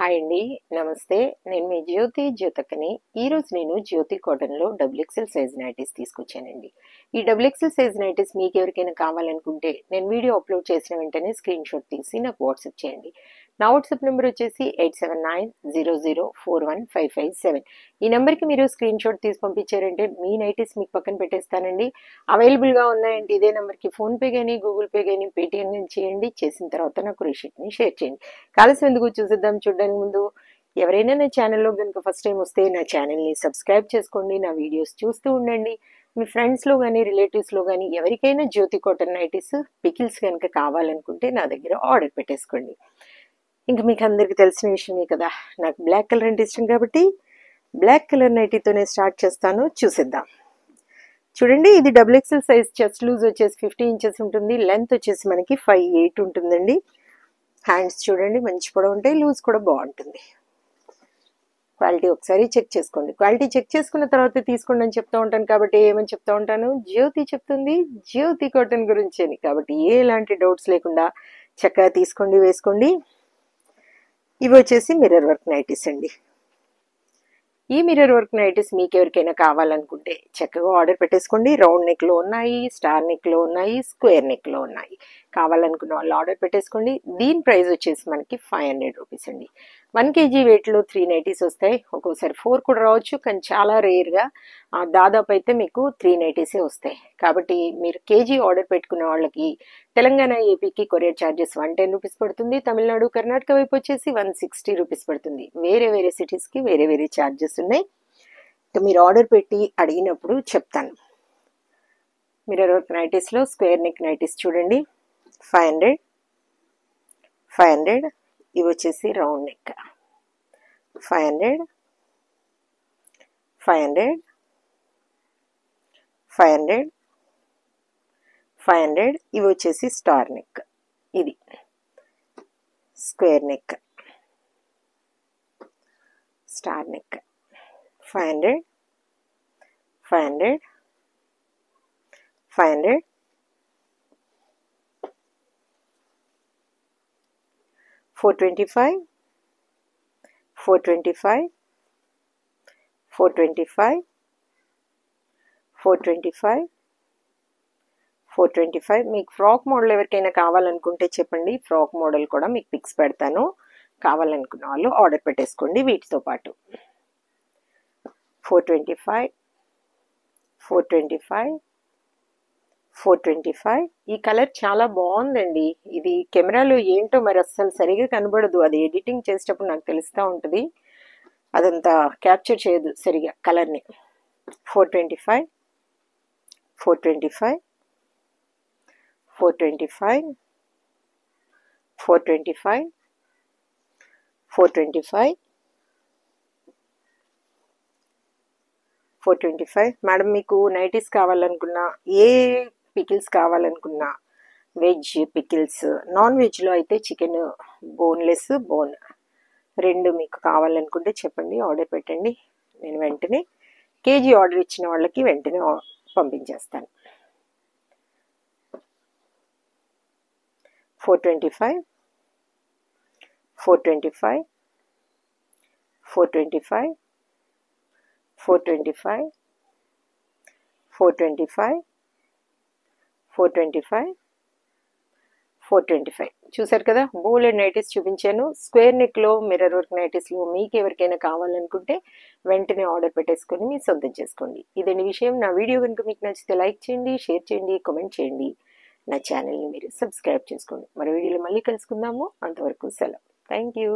Hi అండి, నమస్తే. నేను మీ జ్యోతక్కని. ఈరోజు నేను జ్యోతి కాటన్లో XXL సైజ్ నైటీస్ తీసుకొచ్చానండి. ఈ XXL సైజ్ నైటీస్ మీకు ఎవరికైనా కావాలనుకుంటే నేను వీడియో అప్లోడ్ చేసిన వెంటనే స్క్రీన్ షాట్ తీసి నాకు వాట్సాప్ చేయండి. నా వాట్సాప్ నెంబర్ వచ్చేసి 8790041557. ఈ నెంబర్కి మీరు స్క్రీన్ షాట్ తీసి పంపించారంటే మీ నైటీస్ మీకు పక్కన పెట్టేస్తానండి. అవైలబుల్గా ఉన్నాయంటే ఇదే నెంబర్కి ఫోన్పే కానీ గూగుల్ పే కానీ పేటిఎం కానీ చేయండి. చేసిన తర్వాత నాకు రిసిప్ట్ని షేర్ చేయండి. కాలసి ఎందుకు చూసిద్దాం. చూడడానికి ముందు ఎవరైనా నా ఛానల్లో కనుక ఫస్ట్ టైం వస్తే నా ఛానల్ని సబ్స్క్రైబ్ చేసుకోండి. నా వీడియోస్ చూస్తూ ఉండండి. మీ ఫ్రెండ్స్లో కానీ రిలేటివ్స్లో కానీ ఎవరికైనా జ్యోతి కాటన్ నైటీస్ పికిల్స్ కనుక కావాలనుకుంటే నా దగ్గర ఆర్డర్ పెట్టేసుకోండి. ఇంకా మీకు అందరికీ తెలిసిన విషయమే కదా, నాకు బ్లాక్ కలర్ అంటే ఇష్టం కాబట్టి బ్లాక్ కలర్ నైటీతోనే స్టార్ట్ చేస్తాను. చూసిద్దాం. చూడండి, ఇది XXL సైజ్. చెస్ట్ లూజ్ వచ్చేసి 50 ఇంచెస్ ఉంటుంది. లెంత్ వచ్చేసి మనకి 5'8" ఉంటుందండి. హ్యాండ్స్ చూడండి మంచి పొడవు ఉంటాయి, లూజ్ కూడా బాగుంటుంది. క్వాలిటీ ఒకసారి చెక్ చేసుకోండి. క్వాలిటీ చెక్ చేసుకున్న తర్వాత తీసుకోండి అని చెప్తూ ఉంటాను కాబట్టి ఏమని చెప్తూ ఉంటాను, జ్యోతి చెప్తుంది జ్యోతి కాటన్ గురించి అని. కాబట్టి ఎలాంటి డౌట్స్ లేకుండా చక్కగా తీసుకోండి, వేసుకోండి. ఇవి వచ్చేసి మిర్రర్ వర్క్ నైటీస్ అండి. ఈ మిర్రర్ వర్క్ నైటీస్ మీకు ఎవరికైనా కావాలనుకుంటే చక్కగా ఆర్డర్ పెట్టేసుకోండి. రౌండ్ నెక్లో ఉన్నాయి, స్టార్ నెక్లో ఉన్నాయి, స్క్వేర్ నెక్లో ఉన్నాయి. కావాలనుకున్న వాళ్ళు ఆర్డర్ పెట్టేసుకోండి. దీని ప్రైస్ వచ్చేసి మనకి 500 రూపీస్ అండి. 1 kg వెయిట్లో 3 నైటీస్ వస్తాయి. ఒక్కోసారి 4 కూడా రావచ్చు, కానీ చాలా రేర్గా దాదాపు అయితే మీకు 3 నైటీసే వస్తాయి. కాబట్టి మీరు కేజీ ఆర్డర్ పెట్టుకున్న వాళ్ళకి తెలంగాణ ఏపీకి కొరియర్ ఛార్జెస్ 110 రూపీస్ పడుతుంది. తమిళనాడు కర్ణాటక వైపు వచ్చేసి 160 రూపీస్ పడుతుంది. వేరే వేరే సిటీస్కి వేరే వేరే ఛార్జెస్ ఉన్నాయి. మీరు ఆర్డర్ పెట్టి అడిగినప్పుడు చెప్తాను. మిర్రర్ వర్క్ నైటీస్లో స్క్వేర్ నెక్ నైటీస్ చూడండి 500. ఇవి వచ్చేసి రౌండ్ నెక్ 500. ఇవి వచ్చేసి స్టార్ నెక్. ఇది స్క్వేర్ నెక్, స్టార్ నెక్ 500. 425. 425. మీకు ఫ్రాక్ మోడల్ ఎవరికైనా కావాలనుకుంటే చెప్పండి. ఫ్రాక్ మోడల్ కూడా మీకు పిక్స్ పెడతాను. కావాలనుకున్న వాళ్ళు ఆర్డర్ పెట్టేసుకోండి వీటితో పాటు. 425. ఈ కలర్ చాలా బాగుందండి. ఇది కెమెరాలో ఏంటో మరి అస్సలు సరిగా కనబడదు. అది ఎడిటింగ్ చేసేటప్పుడు నాకు తెలుస్తూ ఉంటుంది, అదంతా క్యాప్చర్ చేయదు సరిగా కలర్ని. 425. 425. మేడం, మీకు నైటీస్ కావాలనుకున్నా, ఏ పికిల్స్ కావాలనుకున్నా, వెజ్ పికిల్స్, నాన్ వెజ్లో అయితే చికెన్ బోన్లెస్, బోన్ రెండు మీకు కావాలనుకుంటే చెప్పండి, ఆర్డర్ పెట్టండి. నేను వెంటనే కేజీ ఆర్డర్ ఇచ్చిన వాళ్ళకి వెంటనే పంపించేస్తాను. 425. 425. 425. చూసారు కదా, బోలెడ్ నైటీస్ చూపించాను. స్క్వేర్ నెక్లో మిర్రర్ వర్క్ నైటీస్లో మీకు ఎవరికైనా కావాలనుకుంటే వెంటనే ఆర్డర్ పెట్టేసుకొని మీ సొంతం చేసుకోండి. ఇదండి విషయం. నా వీడియో కనుక మీకు నచ్చితే లైక్ చేయండి, షేర్ చేయండి, కామెంట్ చేయండి. నా ఛానల్ని మీరు సబ్స్క్రైబ్ చేసుకోండి. మరో వీడియోలో మళ్ళీ కలుసుకుందాము. అంతవరకు సెలవు. Thank you.